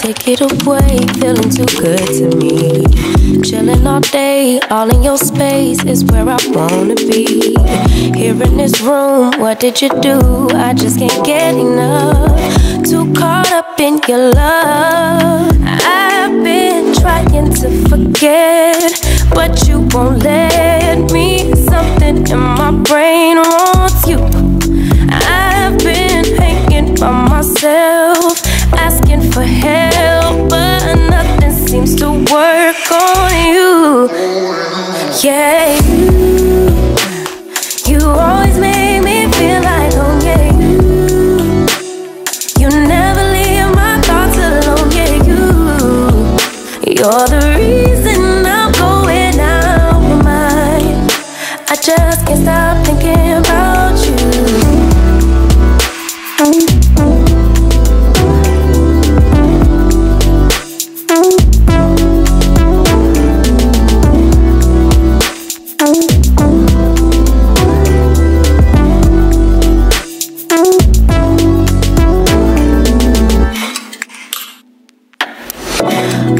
Take it away, feeling too good to me. Chilling all day, all in your space is where I wanna be. Here in this room, what did you do? I just can't get enough. Too caught up in your love. I've been trying to forget, but you won't let me. Something in my brain wants you. I've been hanging by myself, asking for help, but nothing seems to work on you. Yeah, you always make me feel like home. Yeah, you never leave my thoughts alone. Yeah, you're the reason I'm going out my mind. I just can't stop thinking about you.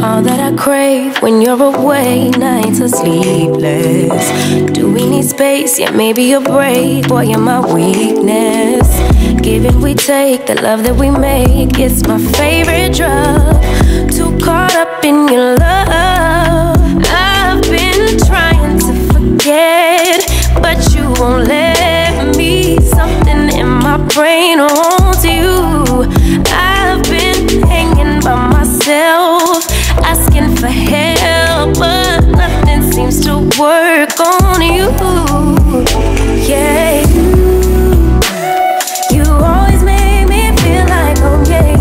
All that I crave when you're away, nights are sleepless. Do we need space? Yeah, maybe a break. Boy, you're my weakness. Give and we take, the love that we make, it's my favorite drug. Too caught up in your love. I've been trying to forget, but you won't let me. Something in my brain wants you. I've been hanging by myself, asking for help, but nothing seems to work on you. Yeah, you always make me feel like home. Yeah,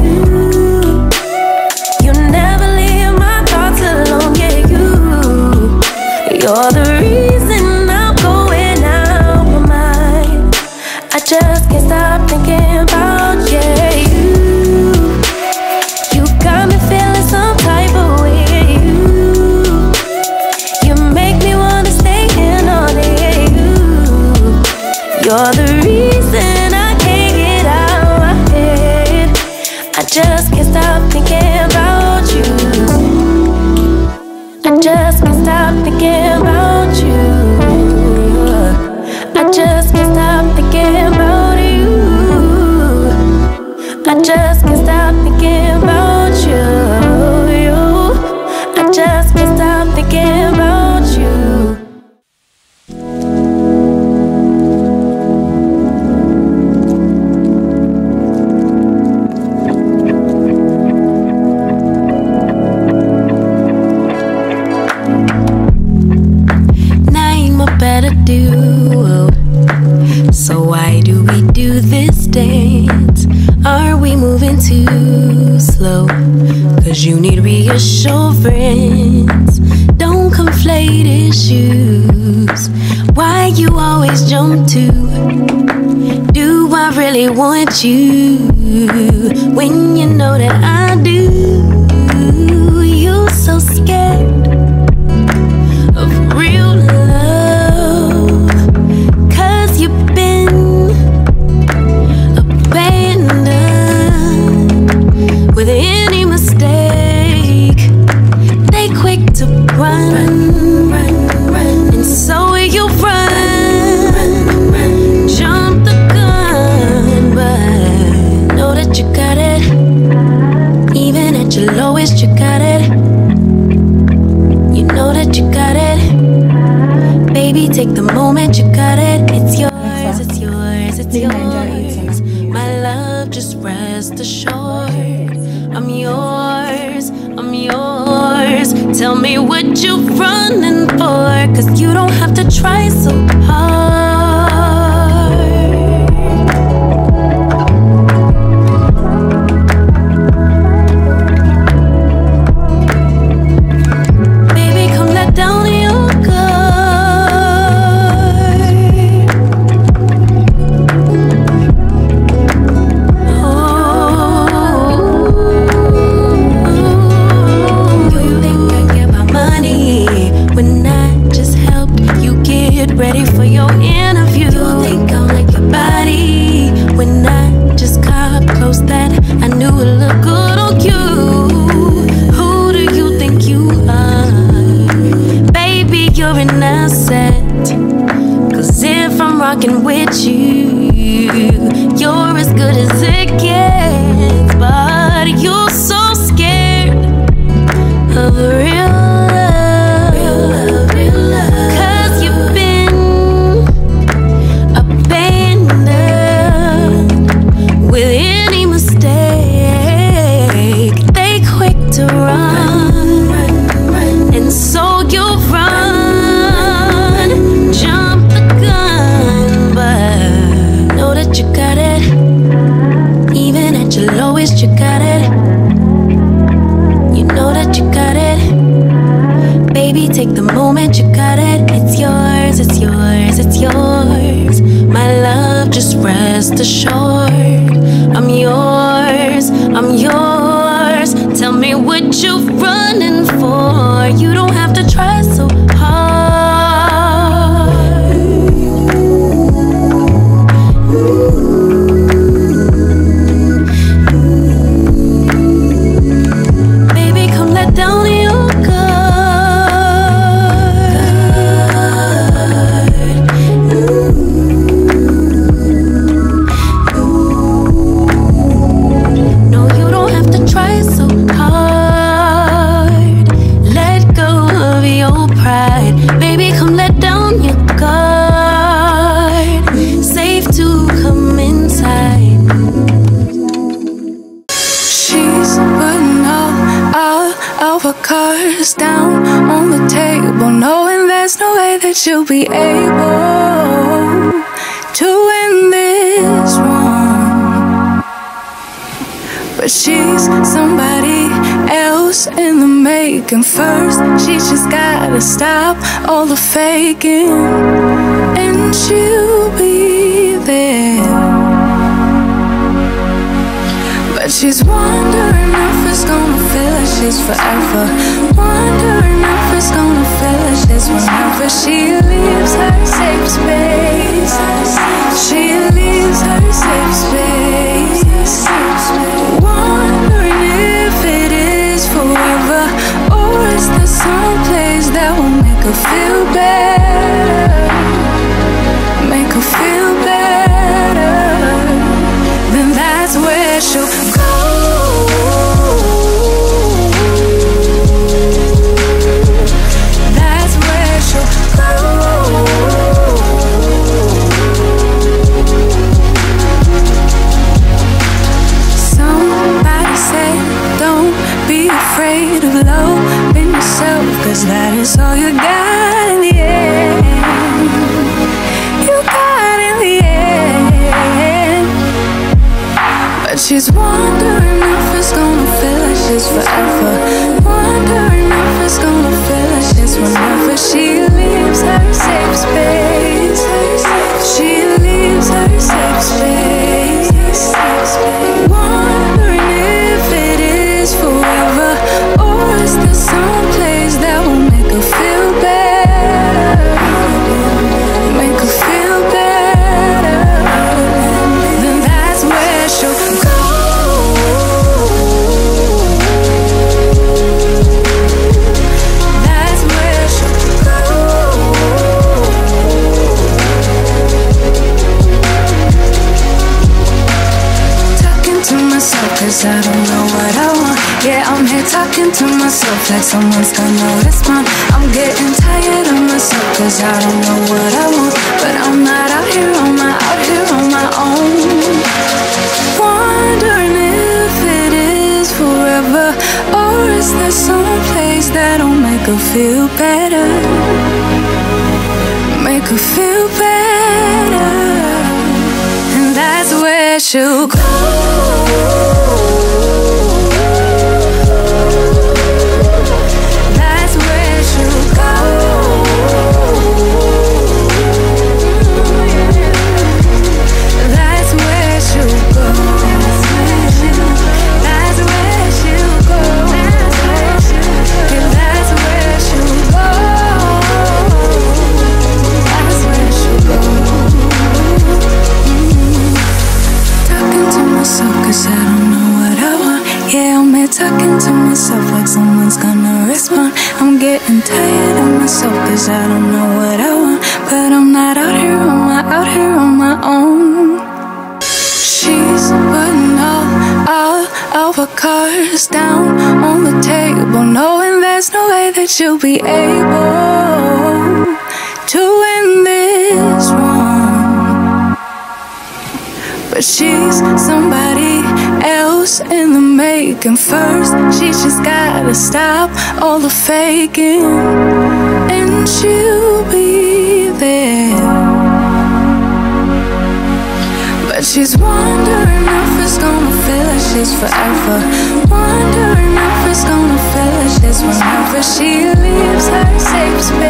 you never leave my thoughts alone. Yeah, you're the reason I'm going out my mind. I just can't stop thinking about you. You got me feeling some type of way. You make me wanna stay in all day. You're the reason I can't get out my head. I just can't stop thinking about you. I just can't stop thinking about you. I just can't stop thinking about you. I just can't stop thinking about you. I just can't stop thinking about you. Now I'm a better duo. So why do we do this dance? Are we moving too slow? Cause you need reassurance. Don't conflate issues. Why you always jump to? Do I really want you? When you know that I do. You so scared of real love, cause you've been abandoned with any mistake. They quick to run, and so you run, jump the gun, but know that you got it. Even at your lowest, you got it. You know that you got it. Baby, take the moment, you got it. It's yours, it's yours, it's yours. My love, just rest assured. I'm yours, I'm yours. Tell me what you're running for, cause you don't have to try so hard. Baby, come let down your guard. Oh, you think I care about money? interview. You think I'll like your body when I just got close that I knew it looked good on you. Who do you think you are? Baby, you're an asset. Cause if I'm rocking with you, you're as good as it gets. But you're so scared of real love, real love. Cause you've been abandoned with any mistake. They quick to run, and so you run, jump the gun, but know that you got it. Even at your lowest, you got it. You know that you got it. Baby, take the moment, you got it. It's yours, it's yours, it's yours. My love, just rest assured. I'm yours, I'm yours. Tell me what you're running for. You don't have to try so hard. Baby, come let down your No, you don't have to try so hard. Let go of your pride. Baby, come let down your guard. Safe to come inside. She's putting all of her cards down on the table, knowing there's no way that she'll be able to win this one. But she's somebody else in the making. First, she's just gotta stop all the faking, and she'll be there. But she's wondering if it's gonna feel like she's forever. Wondering if it's gonna feel like she's whenever she leaves her safe space. She leaves her safe space. Wondering if it is forever, or is there some place that will make her feel better? Make her feel better. Then that's where she'll go. That's where she'll go. Somebody said, don't be afraid of loving yourself, cause that is all you got in the end. You got in the end. But she's wondering if it's gonna feel like she's forever. Wondering if it's gonna feel like she's whenever she leaves her safe space. She leaves her safe space. Wondering if it is forever, or is there some place that will make her feel better? Make her feel better. Then that's where she'll go. That's where she'll go. Talking to myself cause I don't know what I want. Yeah, I'm here talking to myself like someone's gonna respond. I'm getting tired of myself cause I don't know what I want. But I'm not out here on my own. Wondering if it is forever, or is there some place that'll make her feel better? Make her feel better. And that's where she'll go. That's where she'll go. That's where she'll go. That's where she'll go. Yeah, that's where she'll go. That's where she'll go. getting tired of myself, cause I don't know what I want. But I'm not out here on my own. She's putting all of her cards down on the table, knowing there's no way that you'll be able to win this one. But she's somebody else in the making. First, she's just gotta stop all the faking, and she'll be there. But she's wondering if it's gonna feel like she's forever. Wondering if it's gonna feel like she's whenever she leaves her safe space.